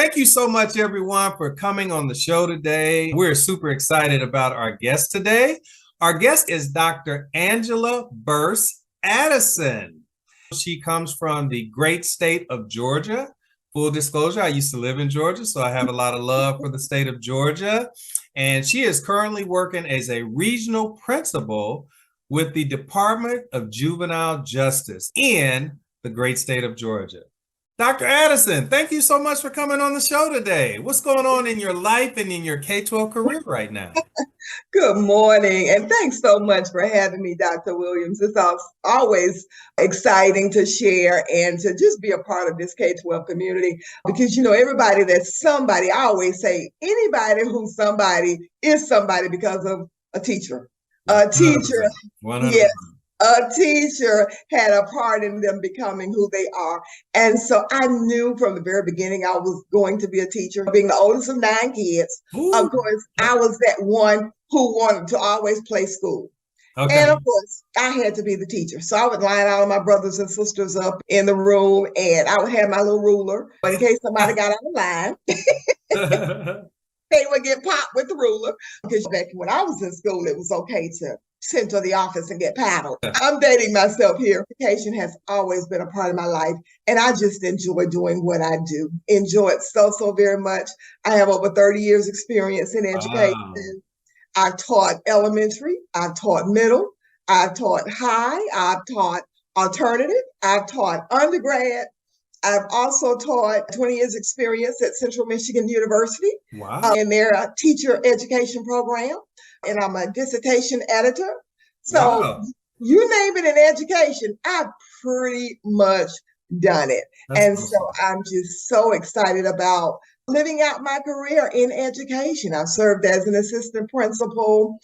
Thank you so much, everyone, for coming on the show today. We're super excited about our guest today. Our guest is Dr. Angela Burse Addison. She comes from the great state of Georgia. Full disclosure, I used to live in Georgia, so I have a lot of love for the state of Georgia. And she is currently working as a regional principal with the Department of Juvenile Justice in the great state of Georgia. Dr. Addison, thank you so much for coming on the show today. What's going on in your life and in your K-12 career right now? Good morning, and thanks so much for having me, Dr. Williams. It's always exciting to share and to just be a part of this K-12 community because, everybody that's somebody, I always say anybody who's somebody is somebody because of a teacher. A teacher, 100%. Yes. A teacher had a part in them becoming who they are. And so I knew from the very beginning I was going to be a teacher. Being the oldest of 9 kids, Ooh. Of course, I was that one who wanted to always play school. Okay. And of course, I had to be the teacher. So I would line all of my brothers and sisters up in the room, and I would have my little ruler. But in case somebody got out of line, they would get popped with the ruler. Because back when I was in school, it was okay to sent to the office and get paddled. I'm dating myself here. Education has always been a part of my life, and I just enjoy doing what I do. Enjoy it so very much. I have over 30 years experience in education. Wow. I've taught elementary, I've taught middle, I've taught high, I've taught alternative, I've taught undergrad. I've also taught 20 years experience at Central Michigan University. Wow. In their teacher education program. And I'm a dissertation editor. So wow. You name it in education, I've pretty much done it. That's awesome. So I'm just so excited about living out my career in education. I've served as an assistant principal,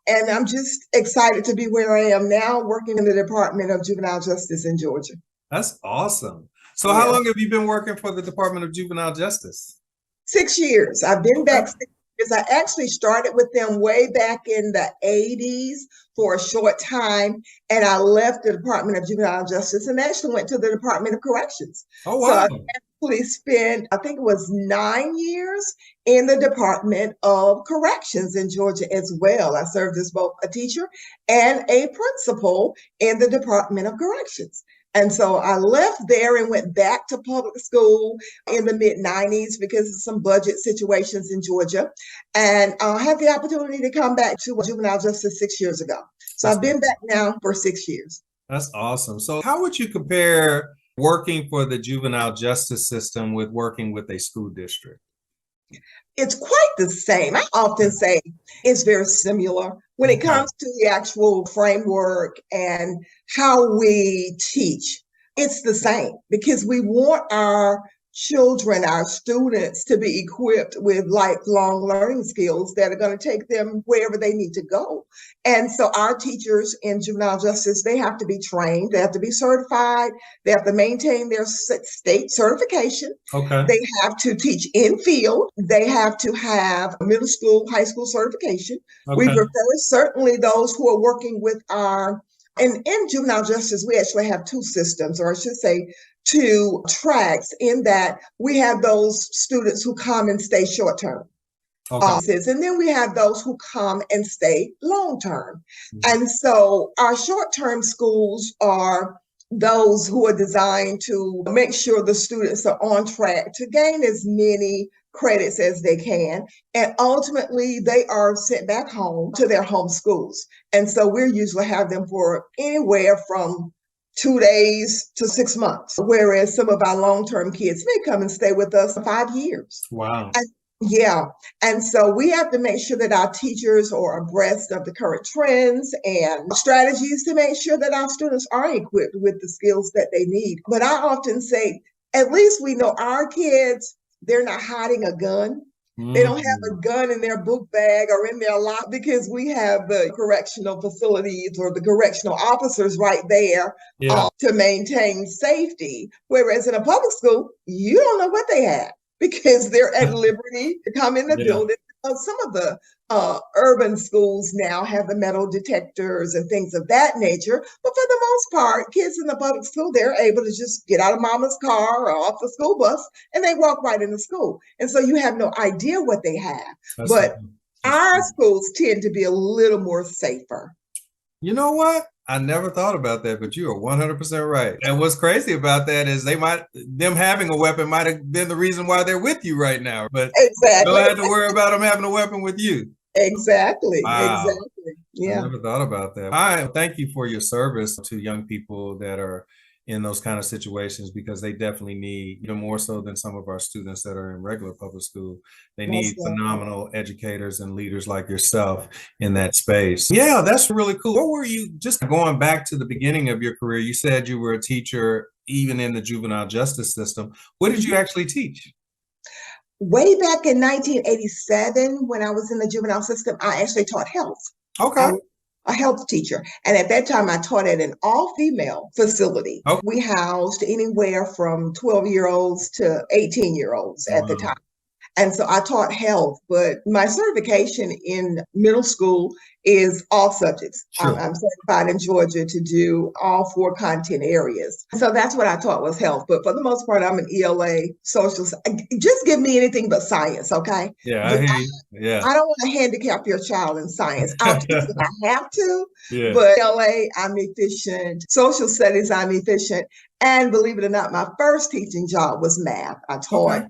and I'm just excited to be where I am now, working in the Department of Juvenile Justice in Georgia. That's awesome. So how long have you been working for the Department of Juvenile Justice? 6 years. I've been back 6 years. I actually started with them way back in the 80s for a short time, and I left the Department of Juvenile Justice and actually went to the Department of Corrections. Oh, wow. So I actually spent, I think it was 9 years in the Department of Corrections in Georgia as well. I served as both a teacher and a principal in the Department of Corrections. And so I left there and went back to public school in the mid-90s because of some budget situations in Georgia. And I had the opportunity to come back to juvenile justice 6 years ago. So I've been back now for 6 years. That's awesome. So how would you compare working for the juvenile justice system with working with a school district? It's quite the same. I often say it's very similar when it comes to the actual framework and how we teach. It's the same because we want our children, our students, to be equipped with lifelong learning skills that are going to take them wherever they need to go. And so our teachers in juvenile justice, they have to be trained, they have to be certified, they have to maintain their state certification. Okay. They have to teach in field, they have to have middle school, high school certification. Okay. We prefer certainly those who are working with and in juvenile justice, we actually have 2 systems, or I should say 2 tracks, in that we have those students who come and stay short-term. Okay. And then we have those who come and stay long-term. Mm-hmm. And so our short-term schools are those who are designed to make sure the students are on track to gain as many credits as they can. And ultimately, they are sent back home to their home schools. And so we usually have them for anywhere from 2 days to 6 months, whereas some of our long-term kids may come and stay with us for 5 years. Wow. And so we have to make sure that our teachers are abreast of the current trends and strategies to make sure that our students are equipped with the skills that they need. But I often say, at least we know our kids, they're not hiding a gun. They don't have a gun in their book bag or in their lock because we have the correctional facilities or the correctional officers right there to maintain safety. Whereas in a public school, you don't know what they have because they're at liberty to come in the building, Some of the urban schools now have the metal detectors and things of that nature. But for the most part, kids in the public school, they're able to just get out of mama's car or off the school bus and they walk right into school. And so you have no idea what they have. But our schools tend to be a little more safer. You know what? I never thought about that, but you are 100% right. And what's crazy about that is them having a weapon might have been the reason why they're with you right now. But exactly, don't have to worry about them having a weapon with you. Exactly. Wow. Exactly. Yeah. I never thought about that. I thank you for your service to young people that are in those kind of situations, because they definitely need, even more so than some of our students that are in regular public school, they need phenomenal educators and leaders like yourself in that space. Yeah, that's really cool. What were you, just going back to the beginning of your career, you said you were a teacher even in the juvenile justice system. What did you actually teach? Way back in 1987, when I was in the juvenile system, I actually taught health. Okay. A health teacher. And at that time, I taught at an all-female facility. Okay. We housed anywhere from 12-year-olds to 18-year-olds at the time. And so I taught health, but my certification in middle school is all subjects. Sure. I'm certified in Georgia to do all 4 content areas. So that's what I taught was health. But for the most part, I'm an ELA, social. Just give me anything but science, okay? Yeah, I hear you. Yeah. I don't want to handicap your child in science. I'll teach if I have to, but ELA, I'm efficient. Social studies, I'm efficient. And believe it or not, my first teaching job was math. I taught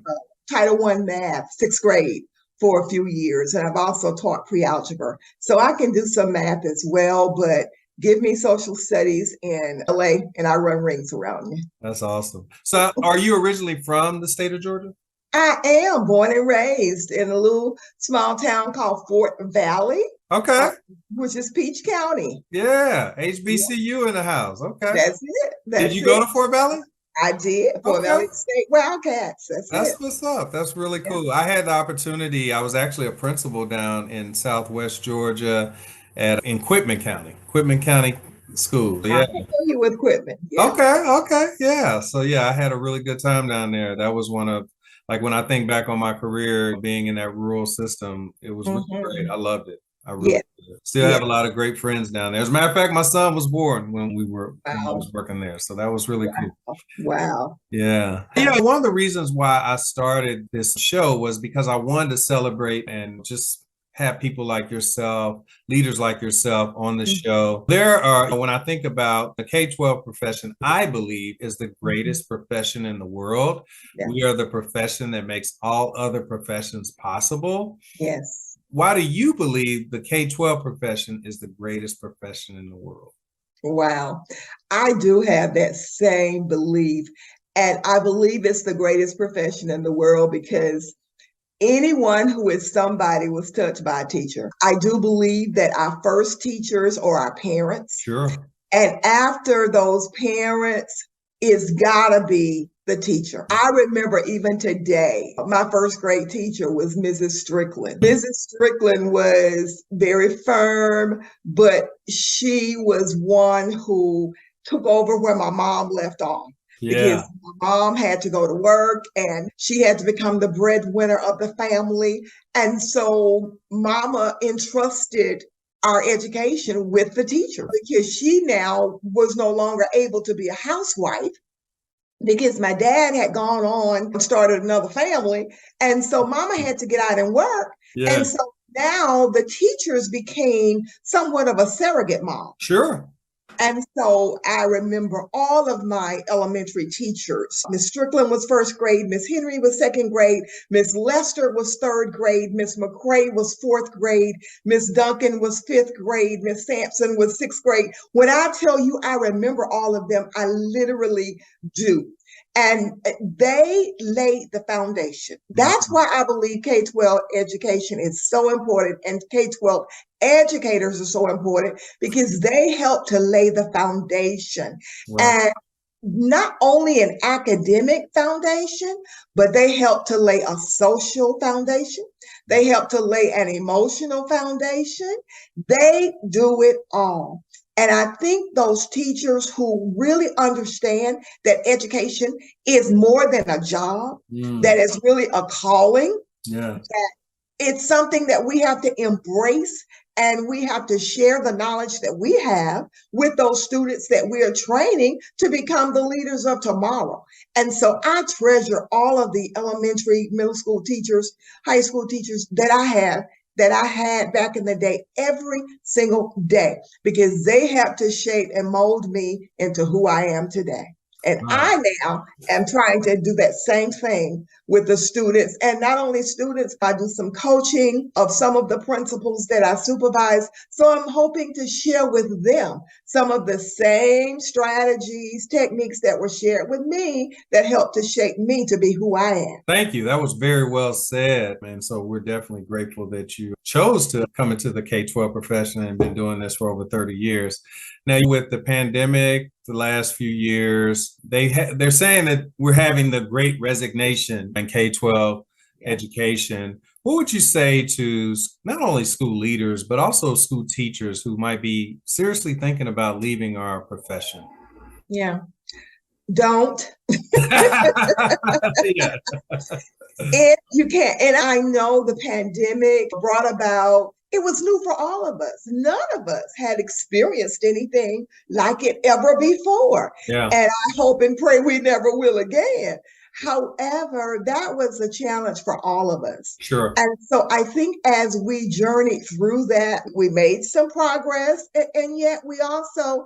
Title I math, 6th grade for a few years. And I've also taught pre-algebra. So I can do some math as well, but give me social studies in LA and I run rings around you. That's awesome. So are you originally from the state of Georgia? I am born and raised in a little small town called Fort Valley. Okay. Which is Peach County. Yeah. HBCU in the house. Okay. That's it. Did you go to Fort Valley? I did. Fort Valley State Wildcats. That's what's up. That's really cool. I had the opportunity. I was actually a principal down in Southwest Georgia in Quitman County School. Yeah. I can tell you with Quitman. Yeah. Okay. Yeah. So yeah, I had a really good time down there. That was one of, like, when I think back on my career being in that rural system, it was really great. I loved it. I really did. Still have a lot of great friends down there. As a matter of fact, my son was born when I was working there. So that was really cool. Wow. Yeah. One of the reasons why I started this show was because I wanted to celebrate and just have people like yourself, leaders like yourself on the show. When I think about the K-12 profession, I believe is the greatest profession in the world. Yeah. We are the profession that makes all other professions possible. Yes. Why do you believe the K-12 profession is the greatest profession in the world? Wow. I do have that same belief. And I believe it's the greatest profession in the world because anyone who is somebody was touched by a teacher. I do believe that our first teachers are our parents. Sure. And after those parents, it's gotta be the teacher. I remember even today, my first grade teacher was Mrs. Strickland. Mrs. Strickland was very firm, but she was one who took over where my mom left off. Because my mom had to go to work and she had to become the breadwinner of the family. And so mama entrusted our education with the teacher because she now was no longer able to be a housewife because my dad had gone on and started another family. And so mama had to get out and work. Yeah. And so now the teachers became somewhat of a surrogate mom. Sure. And so I remember all of my elementary teachers. Miss Strickland was first grade, Miss Henry was second grade, Miss Lester was third grade, Miss McCrae was fourth grade, Miss Duncan was fifth grade, Miss Sampson was sixth grade. When I tell you I remember all of them, I literally do. And they laid the foundation. That's why I believe K-12 education is so important and K-12 educators are so important because they help to lay the foundation. Right. And not only an academic foundation, but they help to lay a social foundation. They help to lay an emotional foundation. They do it all. And I think those teachers who really understand that education is more than a job, that is really a calling, that It's something that we have to embrace, and we have to share the knowledge that we have with those students that we are training to become the leaders of tomorrow. And so I treasure all of the elementary, middle school teachers, high school teachers that I had back in the day, every single day, because they helped to shape and mold me into who I am today. And I now am trying to do that same thing with the students. And not only students, I do some coaching of some of the principals that I supervise. So I'm hoping to share with them some of the same strategies, techniques that were shared with me that helped to shape me to be who I am. Thank you. That was very well said. And so we're definitely grateful that you chose to come into the K-12 profession and been doing this for over 30 years. Now, with the pandemic, the last few years, they're saying that we're having the great resignation in K-12 education. What would you say to not only school leaders, but also school teachers who might be seriously thinking about leaving our profession? Yeah. Don't. Yeah. If you can't. And I know the pandemic brought about, it was new for all of us. None of us had experienced anything like it ever before. Yeah. And I hope and pray we never will again. However, that was a challenge for all of us. Sure. And so I think as we journeyed through that, we made some progress, and yet we also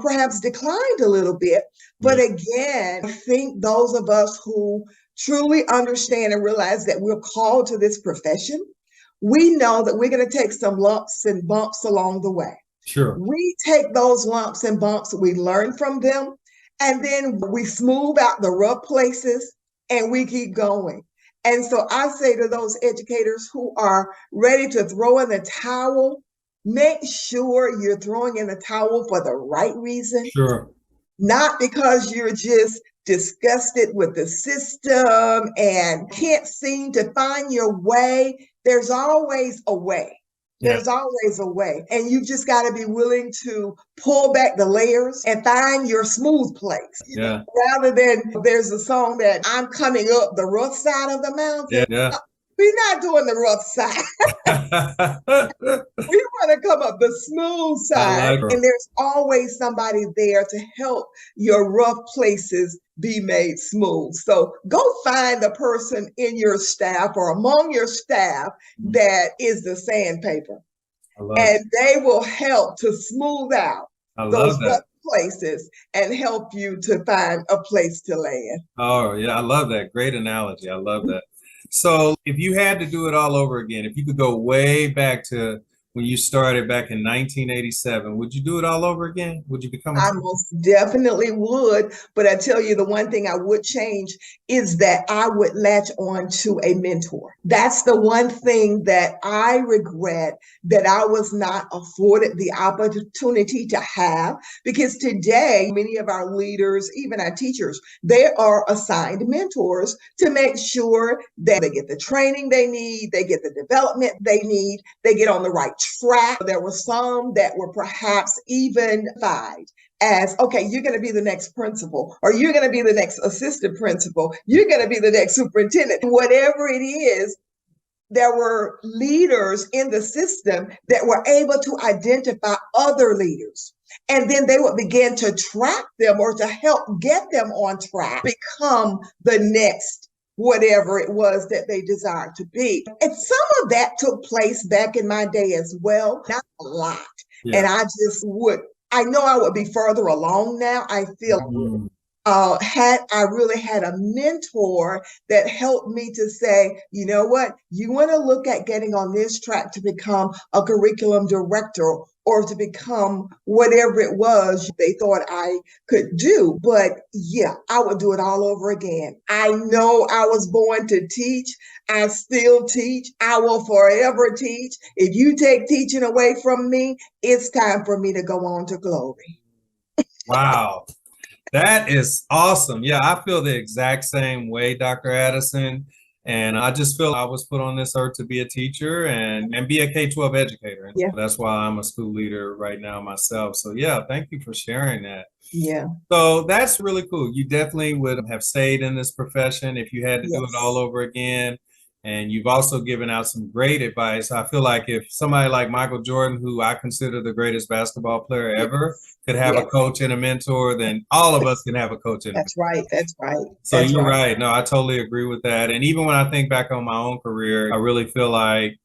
perhaps declined a little bit. But again, I think those of us who truly understand and realize that we're called to this profession, we know that we're going to take some lumps and bumps along the way. Sure. We take those lumps and bumps, we learn from them, and then we smooth out the rough places and we keep going. And so I say to those educators who are ready to throw in the towel, make sure you're throwing in the towel for the right reason. Sure. Not because you're just disgusted with the system and can't seem to find your way. There's always a way. There's always a way. And you just got to be willing to pull back the layers and find your smooth place. Yeah. Rather than, there's a song that I'm coming up the rough side of the mountain. Yeah. We're not doing the rough side. We want to come up the smooth side. And there's always somebody there to help your rough places be made smooth. So go find the person in your staff or among your staff that is the sandpaper. And they will help to smooth out those rough places and help you to find a place to land. Oh, yeah. I love that. Great analogy. I love that. So if you had to do it all over again, if you could go way back to when you started back in 1987, would you do it all over again? Would you become I most definitely would. But I tell you, the one thing I would change is that I would latch on to a mentor. That's the one thing that I regret that I was not afforded the opportunity to have, because today, many of our leaders, even our teachers, they are assigned mentors to make sure that they get the training they need, they get the development they need, they get on the right track. There were some that were perhaps even identified as, okay, you're going to be the next principal, or you're going to be the next assistant principal, you're going to be the next superintendent. Whatever it is, there were leaders in the system that were able to identify other leaders. And then they would begin to track them or to help get them on track, become the next whatever it was that they desired to be. And some of that took place back in my day as well, not a lot. Yeah. And I know I would be further along now. I feel had I really had a mentor that helped me to say, you know what, you want to look at getting on this track to become a curriculum director or to become whatever it was they thought I could do. But yeah, I would do it all over again. I know I was born to teach. I still teach. I will forever teach. If you take teaching away from me, it's time for me to go on to glory. Wow. That is awesome. Yeah, I feel the exact same way, Dr. Addison. And I just feel I was put on this earth to be a teacher and be a K-12 educator. And that's why I'm a school leader right now myself. So yeah, thank you for sharing that. Yeah. So that's really cool. You definitely would have stayed in this profession if you had to do it all over again. And you've also given out some great advice. I feel like if somebody like Michael Jordan, who I consider the greatest basketball player ever, could have a Yes. coach and a mentor, then all of us can have a coach and a mentor. That's right. That's right. So That's you're right. right. No, I totally agree with that. And even when I think back on my own career, I really feel like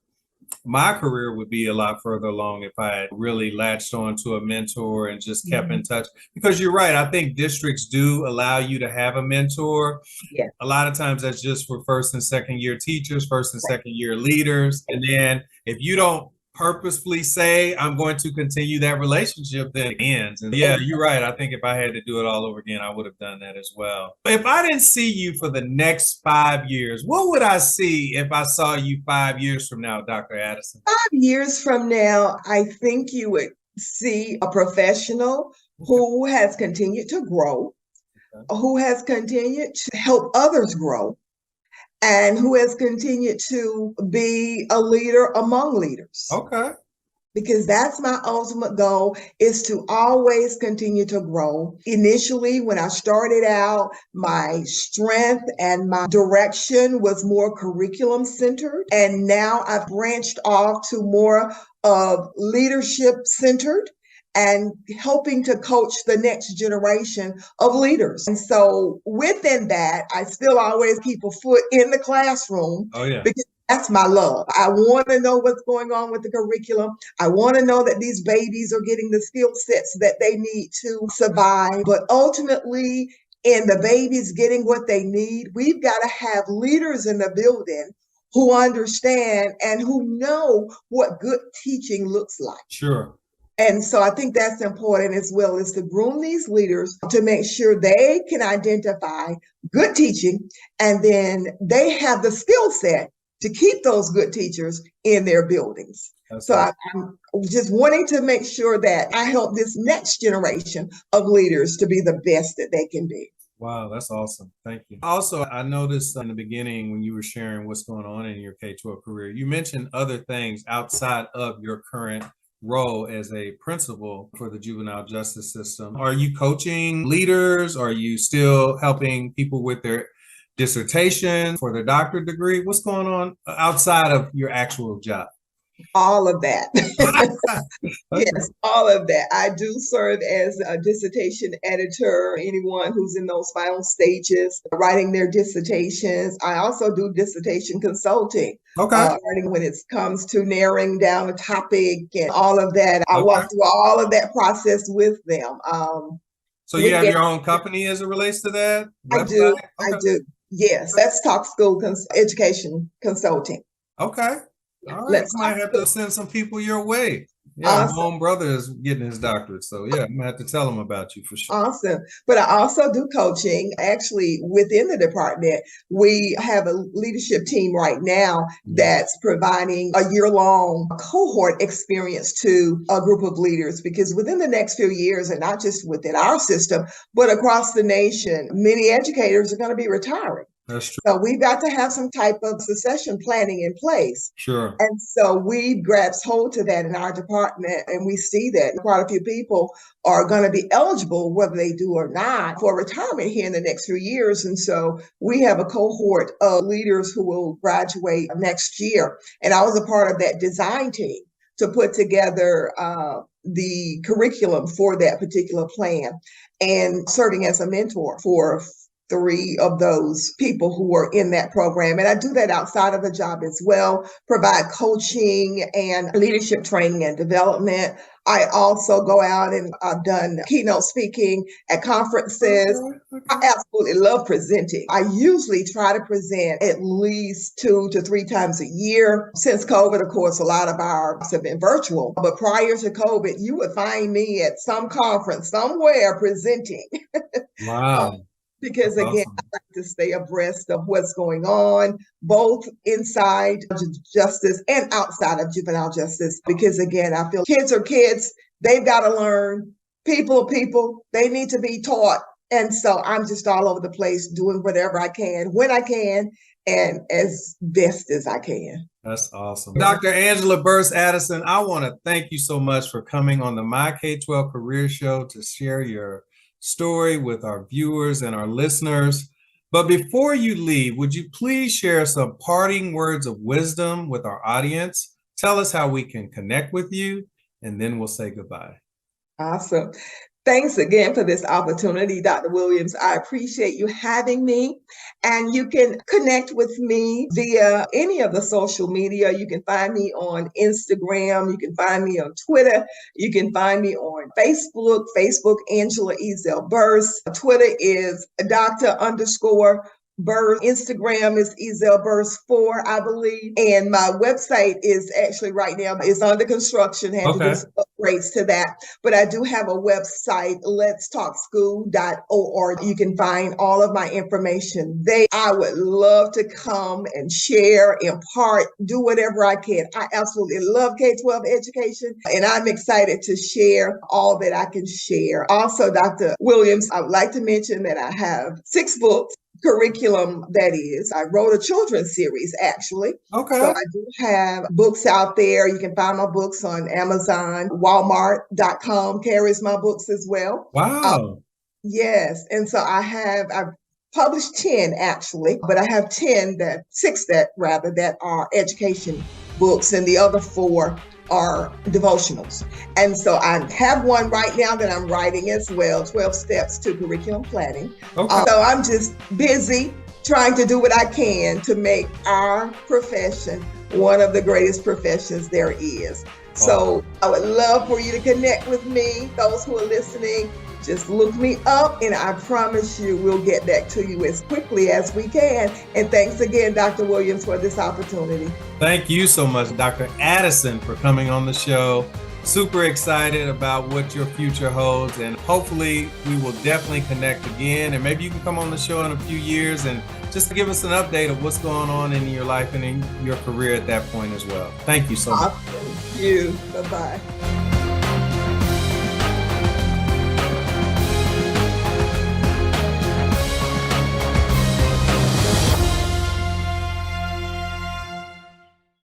my career would be a lot further along if I had really latched on to a mentor and just kept in touch. Because you're right. I think districts do allow you to have a mentor. Yeah. A lot of times that's just for first and second year teachers, first and second year leaders. And then if you don't purposefully say, I'm going to continue that relationship, then it ends. And yeah, you're right. I think if I had to do it all over again, I would have done that as well. If I didn't see you for the next 5 years, what would I see if I saw you 5 years from now, Dr. Addison? 5 years from now, I think you would see a professional who has continued to grow, who has continued to help others grow, and who has continued to be a leader among leaders. Okay. Because that's my ultimate goal, is to always continue to grow. Initially, when I started out, my strength and my direction was more curriculum centered. And now I've branched off to more of leadership centered and helping to coach the next generation of leaders. And so within that, I still always keep a foot in the classroom. Oh, yeah. Because that's my love. I want to know what's going on with the curriculum. I want to know that these babies are getting the skill sets that they need to survive. But ultimately, in the babies getting what they need, we've got to have leaders in the building who understand and who know what good teaching looks like. Sure. And so I think that's important as well, is to groom these leaders to make sure they can identify good teaching, and then they have the skill set to keep those good teachers in their buildings. So I'm just wanting to make sure that I help this next generation of leaders to be the best that they can be. Wow, that's awesome. Thank you. Also, I noticed in the beginning when you were sharing what's going on in your K-12 career, you mentioned other things outside of your current role as a principal for the juvenile justice system. Are you coaching leaders? Are you still helping people with their dissertation for their doctorate degree? What's going on outside of your actual job? All of that. Okay. Yes, all of that. I do serve as a dissertation editor, anyone who's in those final stages, writing their dissertations. I also do dissertation consulting. Okay. When it comes to narrowing down a topic and all of that, I walk through all of that process with them. So you have your own company as it relates to that? I do. Okay. I do. Yes, Let's Talk School Education Consulting. Okay. All right. I might have to send some people your way. Yeah, awesome. My own brother is getting his doctorate. So yeah, I'm gonna have to tell him about you for sure. Awesome. But I also do coaching. Actually, within the department, we have a leadership team right now that's providing a year-long cohort experience to a group of leaders, because within the next few years, and not just within our system, but across the nation, many educators are going to be retiring. That's true. So we've got to have some type of succession planning in place. Sure. And so we grasp hold to that in our department, and we see that quite a few people are going to be eligible, whether they do or not, for retirement here in the next few years. And so we have a cohort of leaders who will graduate next year. And I was a part of that design team to put together the curriculum for that particular plan, and serving as a mentor for 3 of those people who are in that program. And I do that outside of the job as well, provide coaching and leadership training and development. I also go out and I've done keynote speaking at conferences. Okay. I absolutely love presenting. I usually try to present at least 2 to 3 times a year. Since COVID, of course, a lot of ours have been virtual. But prior to COVID, you would find me at some conference somewhere presenting. Wow. Because again, I like to stay abreast of what's going on, both inside justice and outside of juvenile justice. Because again, I feel kids are kids. They've got to learn. People are people. They need to be taught. And so I'm just all over the place doing whatever I can, when I can, and as best as I can. That's awesome. Dr. Angela Burse Addison, I want to thank you so much for coming on the My K-12 Career Show to share your story with our viewers and our listeners. But before you leave, would you please share some parting words of wisdom with our audience? Tell us how we can connect with you, and then we'll say goodbye. Awesome. Thanks again for this opportunity, Dr. Williams. I appreciate you having me. And you can connect with me via any of the social media. You can find me on Instagram. You can find me on Twitter. You can find me on Facebook, Angela Ezel Burse. Twitter is Dr. Burse. Instagram is Ezel Burse 4, I believe. And my website is actually right now, it's under construction, had to do some upgrades to that. But I do have a website, letstalkschool.org. You can find all of my information there. I would love to come and share, impart, do whatever I can. I absolutely love K-12 education, and I'm excited to share all that I can share. Also, Dr. Williams, I would like to mention that I have 6 books. Curriculum, that is. I wrote a children's series, actually. Okay. So I do have books out there. You can find my books on Amazon. Walmart.com carries my books as well. Wow. Yes. And so I've published 10 actually, but I have 6 that are education books, and the other 4 are devotionals. And so I have one right now that I'm writing as well, 12 Steps to Curriculum Planning. Okay. So I'm just busy trying to do what I can to make our profession one of the greatest professions there is. So I would love for you to connect with me. Those who are listening, just look me up, and I promise you we'll get back to you as quickly as we can. And thanks again, Dr. Williams, for this opportunity. Thank you so much, Dr. Addison, for coming on the show. Super excited about what your future holds, and hopefully we will definitely connect again. And maybe you can come on the show in a few years and just to give us an update of what's going on in your life and in your career at that point as well. Thank you so much. Thank you. Bye-bye.